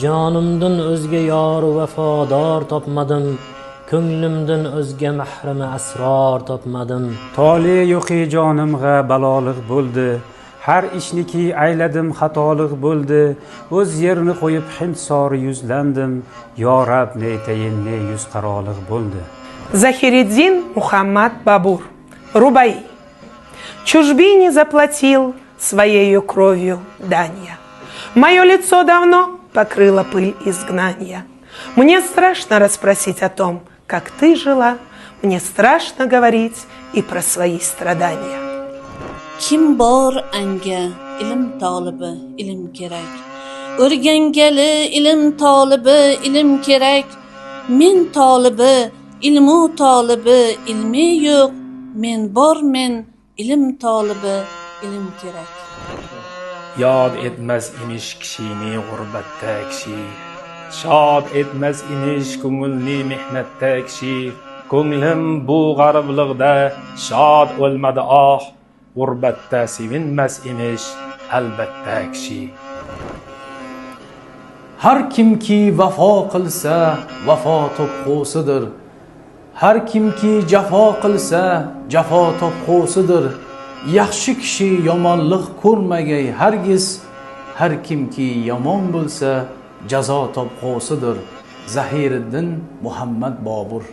Jonimdan o'zga yor vafodor topmadim, ko'nglimdan o'zga mahrami asror topmadim. Tole yo'qi jonimga balolig bo'ldi, har ishniki ayladim xatolig bo'ldi. O'z yerini qo'yib Hind sori yuzlandim, yo Rab ne etayin ne yuz qarolig bo'ldi. Захириддин Мухаммад Бабур. Рубаи. Чужбине заплатил своею кровью дань. Мое лицо давно покрыла пыль изгнания. Мне страшно расспросить о том, как ты жила. Мне страшно говорить и про свои страдания. Kim bor anga ilm tolibi ilm kerak. O'rgangali ilm tolibi ilm kerak. Men tolibi ilmu tolibi ilmi yo'q. Men bor men ilm tolibi ilm kerak. Yod etmez imiş kishini g'urbatda kishi. Shod etmez inish ko'ngilni mehnatda kishi. Ko'nglim bu g'ariblig'da shod o'lmadi g'urbatda sevinmas emish albatta kishi. Har kimki vafo qilsa vafo topqusidir. Har kimki jafo qilsa jafo topqusidir. Yaxshi kishi yomonlik ko'rmagay hargiz. Har kimki yomon bo'lsa jazo topqusidir. Zahiriddin Muhammad Bobur.